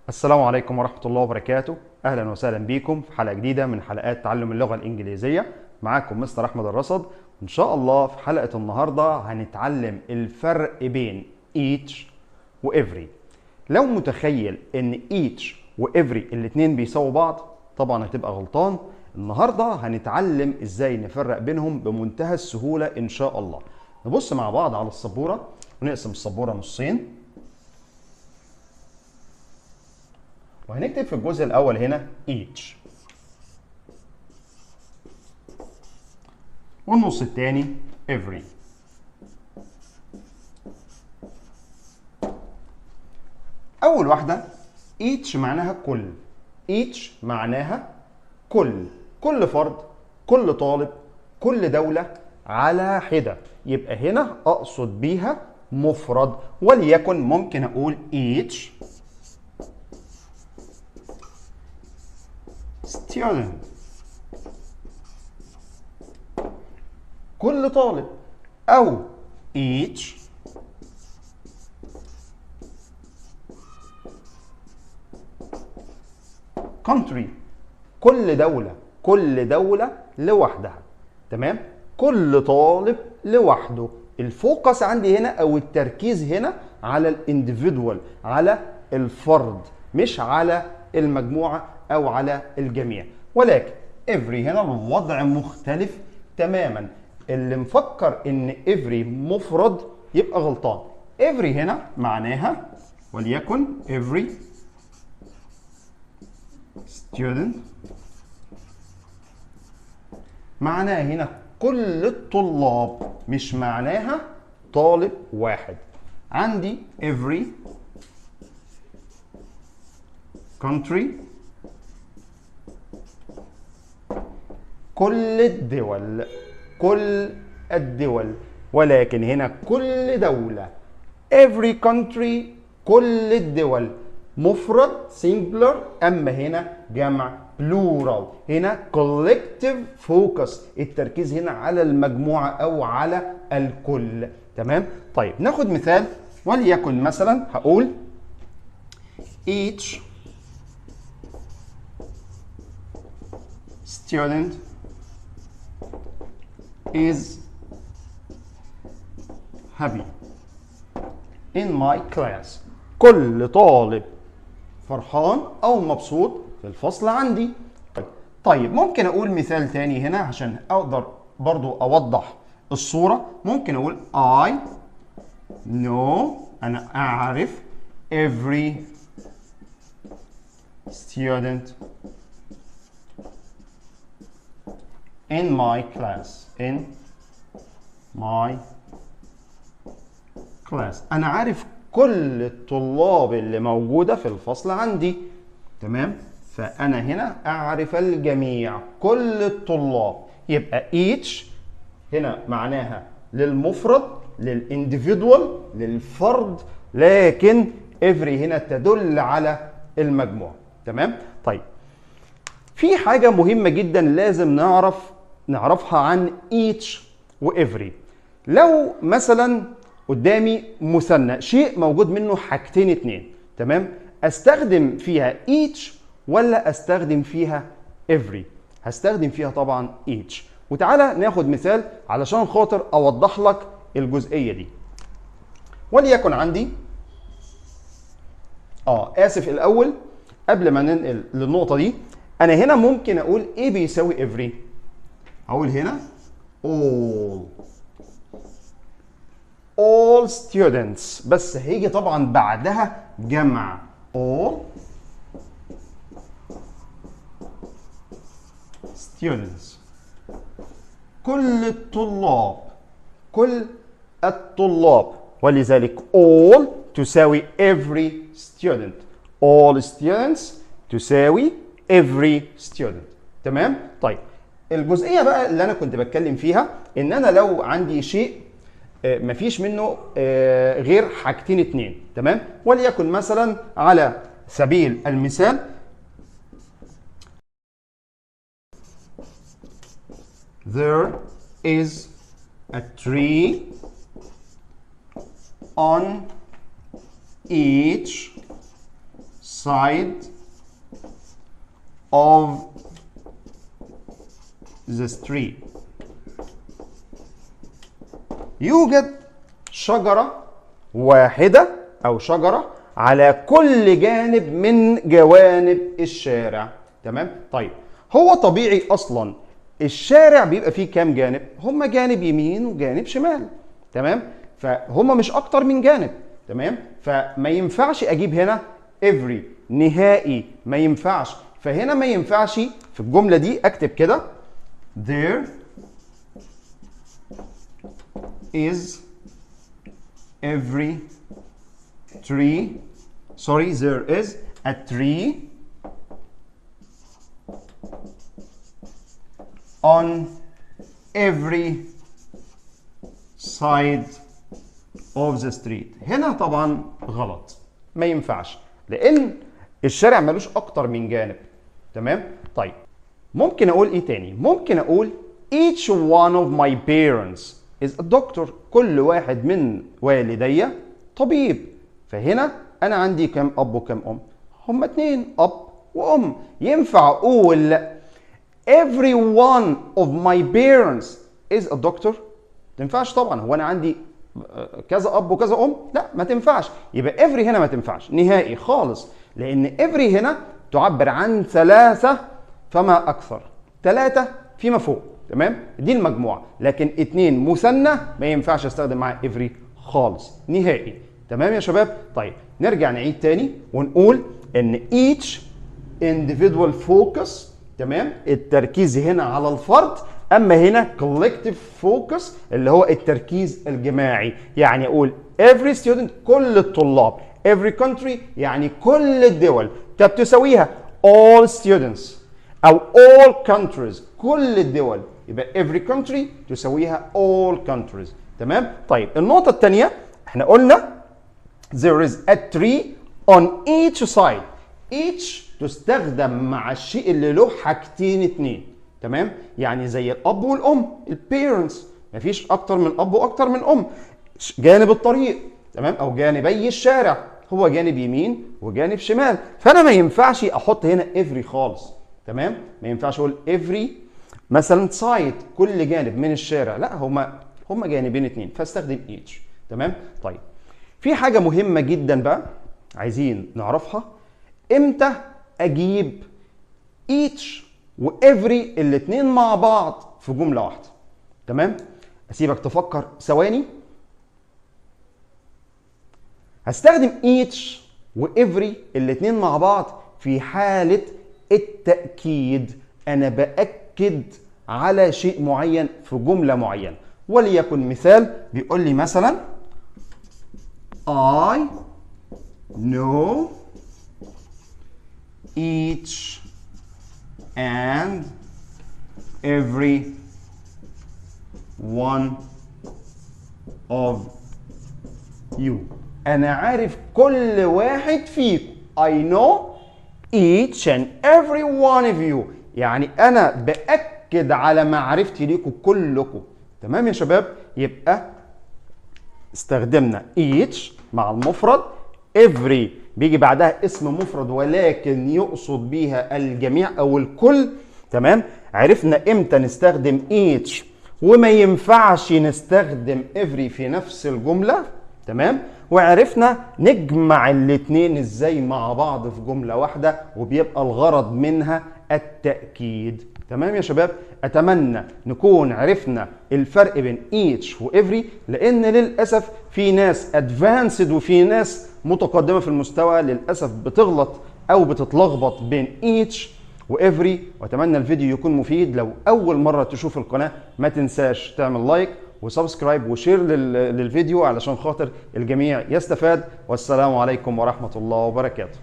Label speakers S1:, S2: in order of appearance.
S1: السلام عليكم ورحمة الله وبركاته. أهلا وسهلا بكم في حلقة جديدة من حلقات تعلم اللغة الإنجليزية. معاكم مستر أحمد الرصد. إن شاء الله في حلقة النهاردة هنتعلم الفرق بين each و every. لو متخيل إن each و every الاتنين بيساووا بعض طبعا هتبقى غلطان. النهاردة هنتعلم إزاي نفرق بينهم بمنتهى السهولة إن شاء الله. نبص مع بعض على السبورة ونقسم السبورة نصين، وهنكتب في الجزء الأول هنا each، والنص الثاني every. أول واحدة each معناها كل، each معناها كل فرد، كل طالب، كل دولة على حدة. يبقى هنا أقصد بيها مفرد، وليكن ممكن أقول each student، كل طالب، أو each country، كل دولة لوحدها. تمام؟ كل طالب لوحده. الفوكس عندي هنا أو التركيز هنا على الانديفيدوال، على الفرد، مش على المجموعة أو على الجميع. ولكن every هنا الوضع مختلف تماما. اللي مفكر إن every مفرد يبقى غلطان. every هنا معناها وليكن every student، معناها هنا كل الطلاب، مش معناها طالب واحد. عندي every country، كل الدول، ولكن هنا كل دولة every country، كل الدول مفرد singular، أما هنا جمع plural. هنا collective focus، التركيز هنا على المجموعة أو على الكل. تمام؟ طيب ناخد مثال، وليكن مثلا هقول each student is happy in my class. كل طالب فرحان أو مبسوط في الفصل عندي. طيب ممكن أقول مثال تاني هنا عشان أقدر برضو أوضح الصورة. ممكن أقول I know، أنا أعرف every student in my class. أنا عارف كل الطلاب اللي موجودة في الفصل عندي. تمام؟ فأنا هنا أعرف الجميع، كل الطلاب. يبقى each هنا معناها للمفرد، للانديفيدوال، للفرد، لكن every هنا تدل على المجموع. تمام؟ طيب في حاجة مهمة جدا لازم نعرفها عن each و every. لو مثلا قدامي مثنى، شيء موجود منه حاجتين اتنين، تمام؟ استخدم فيها each ولا استخدم فيها every؟ هستخدم فيها طبعا each. وتعالى ناخد مثال علشان خاطر اوضح لك الجزئية دي. وليكن عندي اسف، الاول قبل ما ننقل للنقطة دي، انا هنا ممكن اقول ايه بيساوي every. اقول هنا all students، بس هيجي طبعا بعدها جمع all students، كل الطلاب، ولذلك all تساوي every student، all students تساوي every student. تمام؟ طيب الجزئية بقى اللي أنا كنت بتكلم فيها إن أنا لو عندي شيء مفيش منه غير حاجتين اتنين، تمام؟ وليكن مثلا على سبيل المثال there is a tree on each side of the street. يوجد شجرة واحدة أو شجرة على كل جانب من جوانب الشارع. تمام؟ طيب هو طبيعي أصلا الشارع بيبقى فيه كام جانب؟ هما جانب يمين وجانب شمال. تمام؟ فهما مش أكتر من جانب. تمام؟ فما ينفعش أجيب هنا every نهائي، ما ينفعش. فهنا ما ينفعش في الجملة دي أكتب كده there is every tree, sorry, there is a tree on every side of the street. هنا طبعا غلط، ما ينفعش لأن الشارع ملوش أكتر من جانب. تمام؟ طيب ممكن أقول إيه تاني؟ ممكن أقول each one of my parents is a doctor. كل واحد من والدي طبيب. فهنا أنا عندي كم أب وكم أم؟ هما اتنين، أب وأم. ينفع أقول every one of my parents is a doctor؟ تنفعش طبعا. هو أنا عندي كذا أب وكذا أم؟ لا، ما تنفعش. يبقى every هنا ما تنفعش نهائي خالص، لأن every هنا تعبر عن ثلاثة فما أكثر، ثلاثة فيما فوق. تمام؟ دي المجموعة. لكن اتنين مثنى ما ينفعش استخدم معاه every خالص نهائي. تمام يا شباب؟ طيب نرجع نعيد تاني ونقول ان each individual focus، تمام، التركيز هنا على الفرد، اما هنا collective focus اللي هو التركيز الجماعي. يعني اقول every student كل الطلاب، every country يعني كل الدول. طب تساويها all students او all countries كل الدول، يبقى every country تساويها all countries. تمام؟ طيب النقطة الثانية احنا قلنا there is a tree on each side. each تستخدم مع الشيء اللي له حاجتين اتنين. تمام؟ يعني زي الأب والأم، البيرنتس، مفيش أكتر من أب وأكتر من أم. جانب الطريق، تمام، أو جانبي الشارع، هو جانب يمين وجانب شمال. فأنا ما ينفعش أحط هنا every خالص. تمام؟ ما ينفعش أقول every مثلا side كل جانب من الشارع، لا، هما جانبين اتنين، فاستخدم each. تمام؟ طيب في حاجة مهمة جدا بقى عايزين نعرفها، امتى اجيب each و every الاتنين مع بعض في جملة واحدة. تمام؟ اسيبك تفكر ثواني. هستخدم each و every الاتنين مع بعض في حالة التأكيد. انا بأكد على شيء معين في جملة معينة. وليكن مثال بيقول لي مثلا I know each and every one of you. أنا عارف كل واحد فيكم. I know each and every one of you. يعني أنا بأكد على معرفتي ليكم كلكم. تمام يا شباب؟ يبقى استخدمنا each مع المفرد، every بيجي بعدها اسم مفرد ولكن يقصد بيها الجميع او الكل. تمام؟ عرفنا امتى نستخدم each وما ينفعش نستخدم every في نفس الجملة. تمام؟ وعرفنا نجمع الاتنين ازاي مع بعض في جملة واحدة وبيبقى الغرض منها التأكيد. تمام يا شباب؟ اتمنى نكون عرفنا الفرق بين each و every، لان للاسف في ناس advanced وفي ناس متقدمة في المستوى للاسف بتغلط او بتتلخبط بين each و every. واتمنى الفيديو يكون مفيد. لو اول مرة تشوف القناة ما تنساش تعمل لايك وسبسكرايب وشير للفيديو علشان خاطر الجميع يستفاد. والسلام عليكم ورحمة الله وبركاته.